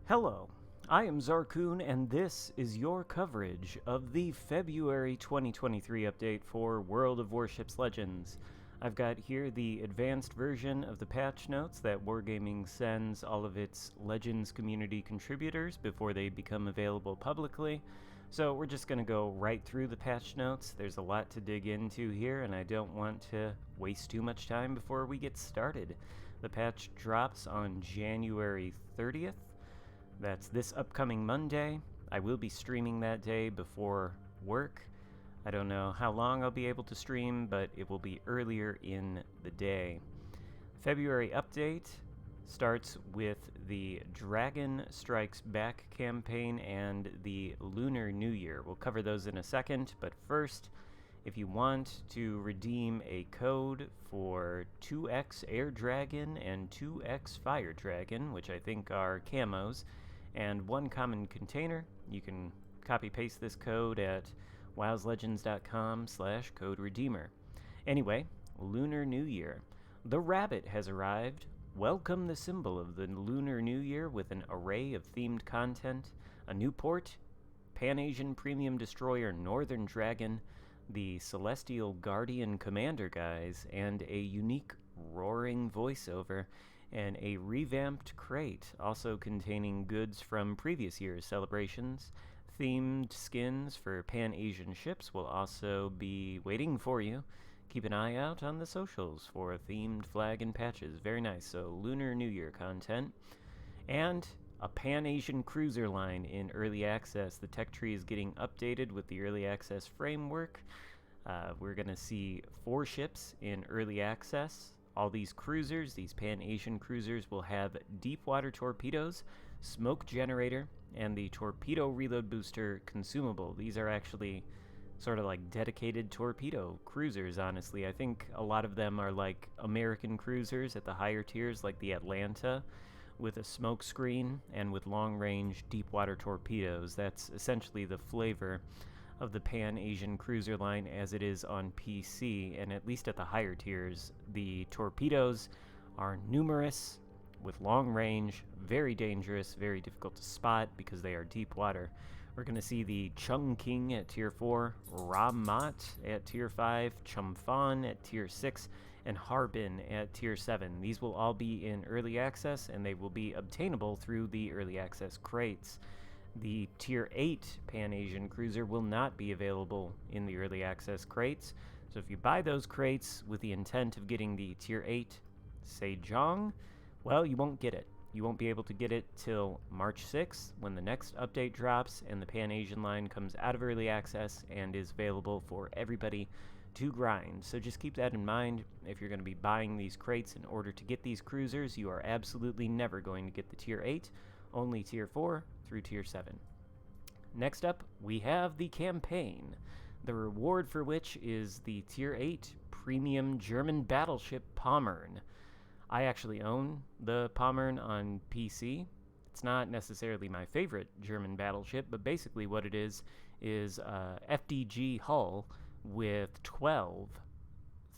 Hello, I am Xarkun, and this is your coverage of the February 2023 update for World of Warships Legends. I've got here the advanced version of the patch notes that Wargaming sends all of its Legends community contributors before they become available publicly. So we're just going to go right through the patch notes. There's a lot to dig into here, and I don't want to waste too much time before we get started. The patch drops on January 30th. That's this upcoming Monday. I will be streaming that day before work. I don't know how long I'll be able to stream, but it will be earlier in the day. February update starts with the Dragon Strikes Back campaign and the Lunar New Year. We'll cover those in a second, but first, if you want to redeem a code for 2x Air Dragon and 2x Fire Dragon, which I think are camos, and one common container, you can copy-paste this code at wowslegends.com/code redeemer. Anyway, Lunar New Year. The rabbit has arrived. Welcome the symbol of the Lunar New Year with an array of themed content, a new port, Pan-Asian Premium Destroyer Northern Dragon, the Celestial Guardian Commander guys, and a unique roaring voiceover, and a revamped crate, also containing goods from previous year's celebrations. Themed skins for Pan-Asian ships will also be waiting for you. Keep an eye out on the socials for a themed flag and patches. Very nice. So Lunar New Year content. And a Pan-Asian cruiser line in early access. The tech tree is getting updated with the early access framework. We're going to see 4 ships in early access. All these cruisers, these Pan-Asian cruisers, will have deep water torpedoes, smoke generator, and the torpedo reload booster consumable. These are actually sort of like dedicated torpedo cruisers, honestly. I think a lot of them are like American cruisers at the higher tiers, like the Atlanta, with a smoke screen and with long-range deep water torpedoes. That's essentially the flavor of the Pan-Asian cruiser line as it is on PC, and at least at the higher tiers, the torpedoes are numerous, with long range, very dangerous, very difficult to spot because they are deep water. We're going to see the Chung King at Tier 4, Ramat at Tier 5, Chumfan at Tier 6, and Harbin at Tier 7. These will all be in early access, and they will be obtainable through the early access crates. The Tier 8 Pan-Asian cruiser will not be available in the early access crates, so if you buy those crates with the intent of getting the Tier 8 Sejong, well, you won't get it. You won't be able to get it till March 6th, when the next update drops and the Pan-Asian line comes out of early access and is available for everybody to grind. So just keep that in mind. If you're going to be buying these crates in order to get these cruisers, you are absolutely never going to get the Tier 8, only Tier 4 through Tier 7. Next up, we have the campaign, the reward for which is the Tier 8 Premium German Battleship Pommern. I actually own the Pommern on PC. It's not necessarily my favorite German battleship, but basically what it is FDG hull with 12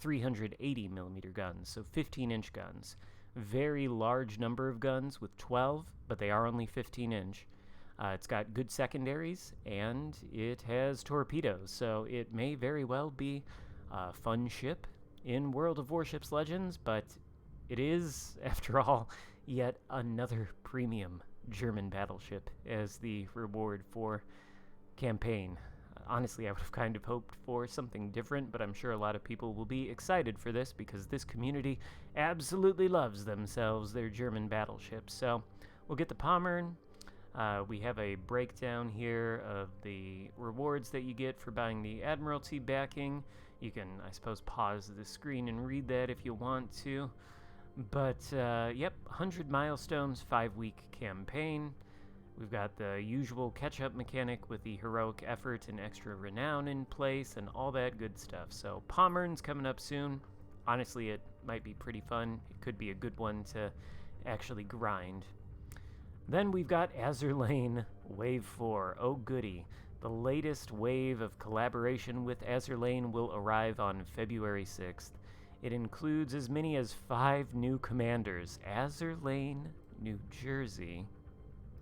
380mm guns, so 15-inch guns. Very large number of guns with 12, but they are only 15-inch. It's got good secondaries, and it has torpedoes, so it may very well be a fun ship in World of Warships Legends, but it is, after all, yet another premium German battleship as the reward for campaign. Honestly, I would have kind of hoped for something different, but I'm sure a lot of people will be excited for this because this community absolutely loves themselves their German battleships. So we'll get the Pommern. We have a breakdown here of the rewards that you get for buying the Admiralty backing. You can, I suppose, pause the screen and read that if you want to. But, yep, 100 milestones, 5-week campaign. We've got the usual catch-up mechanic with the heroic effort and extra renown in place and all that good stuff. So Pommern's coming up soon. Honestly, it might be pretty fun. It could be a good one to actually grind. Then we've got Azur Lane Wave 4. Oh goody. The latest wave of collaboration with Azur Lane will arrive on February 6th. It includes as many as 5 new commanders. Azur Lane, New Jersey.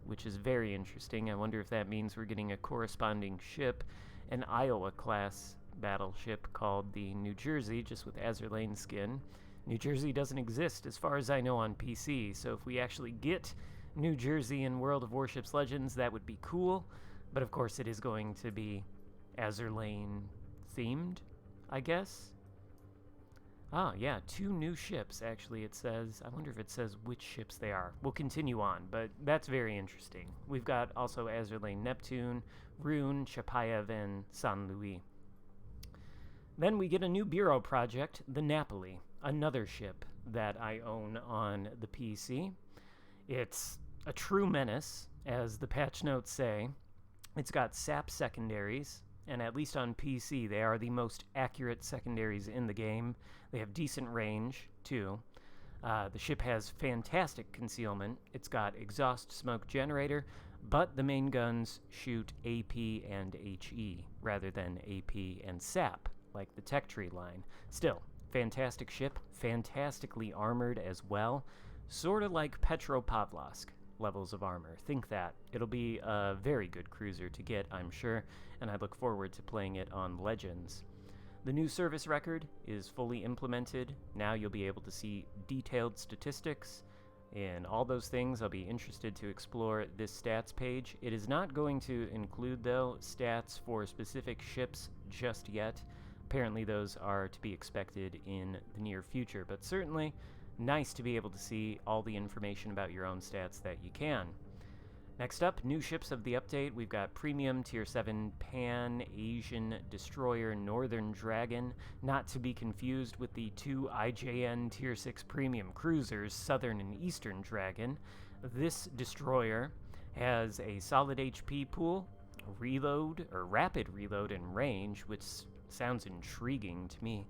which is very interesting. I wonder if that means we're getting a corresponding ship, an Iowa-class battleship called the New Jersey, just with Azur skin. New Jersey doesn't exist, as far as I know, on PC, so if we actually get New Jersey in World of Warships Legends, that would be cool, but of course it is going to be Azur themed, I guess. Ah, yeah, 2 new ships, actually, it says. I wonder if it says which ships they are. We'll continue on, but that's very interesting. We've got also Azur Neptune, Rune, Chapayev, and San Luis. Then we get a new Bureau project, the Napoli, another ship that I own on the PC. It's a true menace, as the patch notes say. It's got SAP secondaries, and at least on PC, they are the most accurate secondaries in the game. They have decent range, too. The ship has fantastic concealment. It's got exhaust smoke generator, but the main guns shoot AP and HE, rather than AP and SAP, like the tech tree line. Still, fantastic ship, fantastically armored as well. Sort of like Petropavlovsk levels of armor. Think that. It'll be a very good cruiser to get, I'm sure, and I look forward to playing it on Legends. The new service record is fully implemented. Now you'll be able to see detailed statistics. In all those things, I'll be interested to explore this stats page. It is not going to include, though, stats for specific ships just yet. Apparently those are to be expected in the near future, but certainly nice to be able to see all the information about your own stats that you can. Next up, new ships of the update. We've got Premium Tier 7 Pan-Asian Destroyer Northern Dragon, not to be confused with the 2 IJN Tier 6 Premium Cruisers, Southern and Eastern Dragon. This destroyer has a solid HP pool, rapid reload and range, which sounds intriguing to me.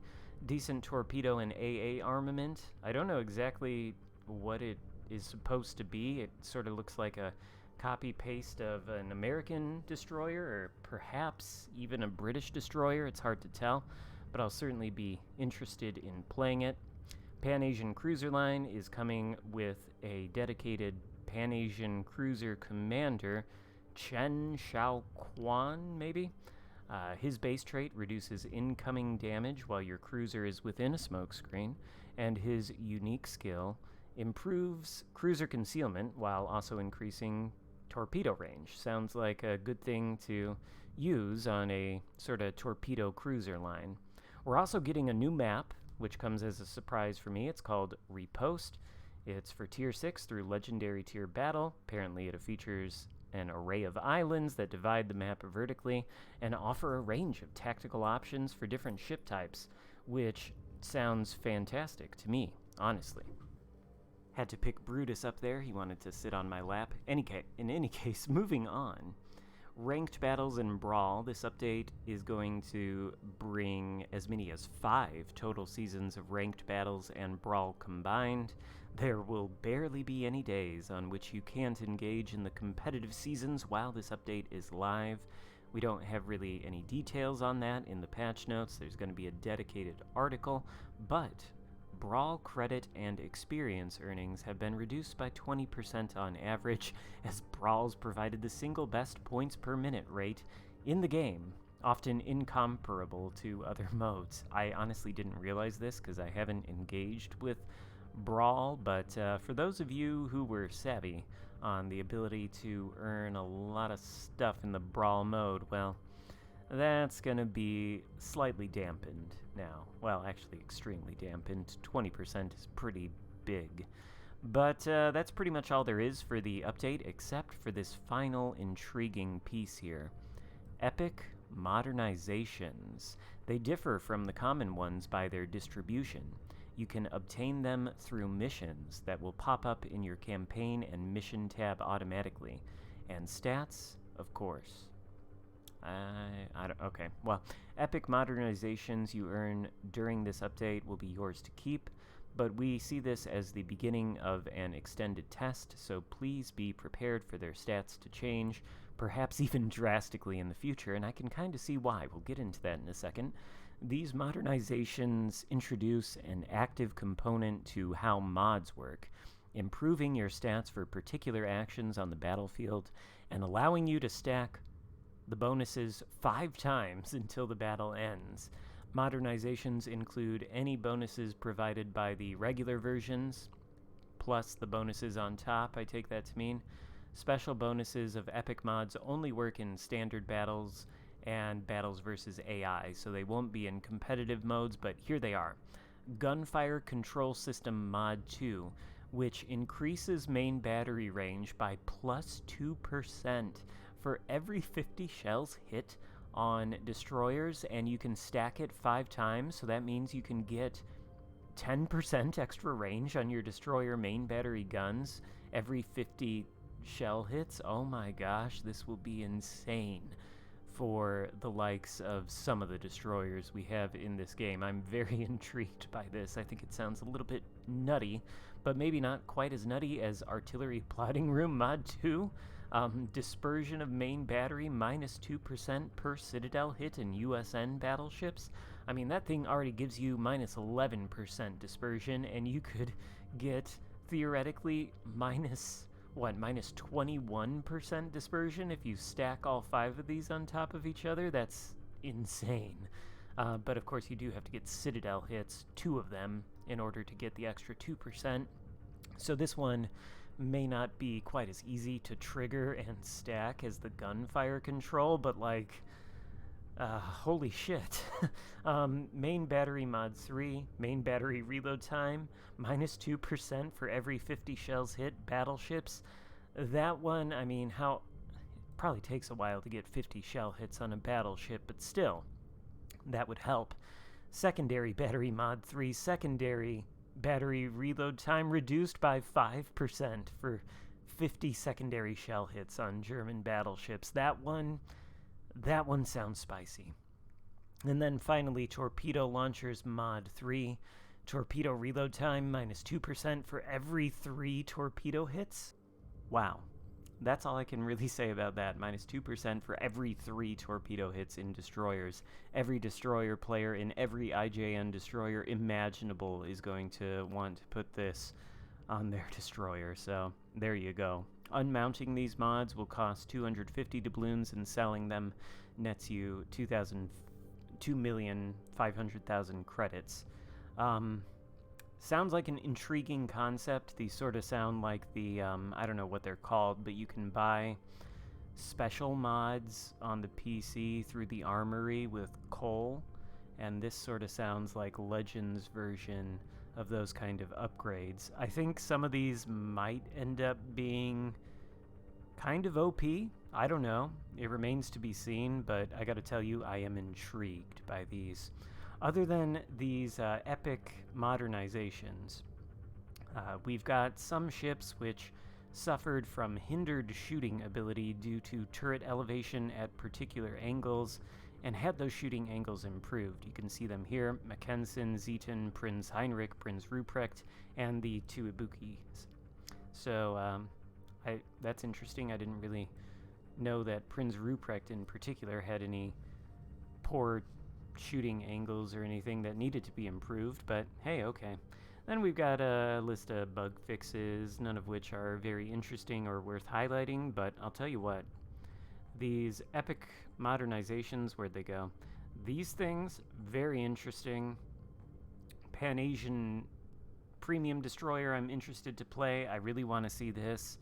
Decent torpedo and AA armament. I don't know exactly what it is supposed to be. It sort of looks like a copy-paste of an American destroyer, or perhaps even a British destroyer. It's hard to tell, but I'll certainly be interested in playing it. Pan-Asian Cruiser Line is coming with a dedicated Pan-Asian Cruiser Commander, Chen Xiaoquan, maybe? His base trait reduces incoming damage while your cruiser is within a smokescreen, and his unique skill improves cruiser concealment while also increasing torpedo range. Sounds like a good thing to use on a sort of torpedo cruiser line. We're also getting a new map, which comes as a surprise for me. It's called Repost. It's for Tier 6 through Legendary Tier Battle. Apparently it features an array of islands that divide the map vertically and offer a range of tactical options for different ship types, which sounds fantastic to me, honestly. Had to pick Brutus up there. He wanted to sit on my lap. In any case, moving on. Ranked battles and Brawl. This update is going to bring as many as 5 total seasons of ranked battles and Brawl combined. There will barely be any days on which you can't engage in the competitive seasons while this update is live. We don't have really any details on that in the patch notes. There's going to be a dedicated article, but Brawl credit and experience earnings have been reduced by 20% on average, as Brawl's provided the single best points per minute rate in the game, often incomparable to other modes. I honestly didn't realize this because I haven't engaged with Brawl, but for those of you who were savvy on the ability to earn a lot of stuff in the Brawl mode, well, that's going to be slightly dampened now. Well, actually extremely dampened. 20% is pretty big. But that's pretty much all there is for the update, except for this final intriguing piece here. Epic modernizations. They differ from the common ones by their distribution. You can obtain them through missions that will pop up in your campaign and mission tab automatically. And stats, of course. Okay, well, epic modernizations you earn during this update will be yours to keep, but we see this as the beginning of an extended test, so please be prepared for their stats to change, perhaps even drastically in the future, and I can kind of see why. We'll get into that in a second. These modernizations introduce an active component to how mods work. improving your stats for particular actions on the battlefield, and allowing you to stack the bonuses 5 times until the battle ends. Modernizations include any bonuses provided by the regular versions, plus the bonuses on top, I take that to mean. Special bonuses of epic mods only work in standard battles and battles versus AI, so they won't be in competitive modes, but here they are. Gunfire Control System Mod 2, which increases main battery range by plus 2% for every 50 shells hit on destroyers, and you can stack it 5 times, so that means you can get 10% extra range on your destroyer main battery guns every 50 shell hits. Oh my gosh, this will be insane for the likes of some of the destroyers we have in this game. I'm very intrigued by this. I think it sounds a little bit nutty, but maybe not quite as nutty as Artillery Plotting Room Mod 2. Dispersion of main battery minus 2% per Citadel hit in USN battleships. I mean, that thing already gives you minus 11% dispersion, and you could get, theoretically, minus 21% dispersion if you stack all 5 of these on top of each other. That's insane. But of course, you do have to get Citadel hits, 2 of them, in order to get the extra 2%. So this one may not be quite as easy to trigger and stack as the gunfire control, but like, holy shit. Main battery mod 3, main battery reload time, minus 2% for every 50 shells hit battleships. That one, I mean, it probably takes a while to get 50 shell hits on a battleship, but still, that would help. Secondary battery mod 3, secondary battery reload time reduced by 5% for 50 secondary shell hits on German battleships. That one sounds spicy. And then finally, Torpedo Launchers Mod 3. Torpedo reload time minus 2% for every 3 torpedo hits. Wow. That's all I can really say about that. Minus 2% for every 3 torpedo hits in destroyers. Every destroyer player in every IJN destroyer imaginable is going to want to put this on their destroyer. So there you go. Unmounting these mods will cost 250 doubloons, and selling them nets you 2,500,000 credits. Sounds like an intriguing concept. These sort of sound like the, I don't know what they're called, but you can buy special mods on the PC through the Armory with coal, and this sort of sounds like Legends version of those kind of upgrades. I think some of these might end up being kind of OP. I don't know. It remains to be seen, but I gotta tell you, I am intrigued by these. Other than these epic modernizations, we've got some ships which suffered from hindered shooting ability due to turret elevation at particular angles, and had those shooting angles improved. You can see them here: Mackensen, Zeton, Prinz Heinrich, Prinz Ruprecht, and the 2 Ibukis. So that's interesting. I didn't really know that Prinz Ruprecht in particular had any poor shooting angles or anything that needed to be improved, but hey, okay. Then we've got a list of bug fixes, none of which are very interesting or worth highlighting, but I'll tell you what. These epic modernizations, where'd they go? These things, very interesting. Pan-Asian premium destroyer, I'm interested to play. I really want to see this.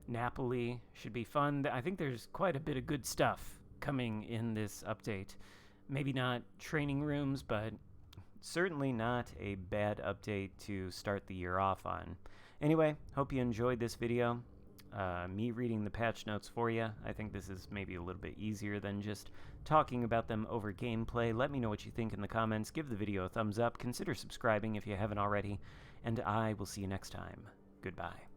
Napoli should be fun. I think there's quite a bit of good stuff coming in this update. Maybe not training rooms, but certainly not a bad update to start the year off on. Anyway, hope you enjoyed this video. Me reading the patch notes for you. I think this is maybe a little bit easier than just talking about them over gameplay. Let me know what you think in the comments. Give the video a thumbs up. Consider subscribing if you haven't already. And I will see you next time. Goodbye.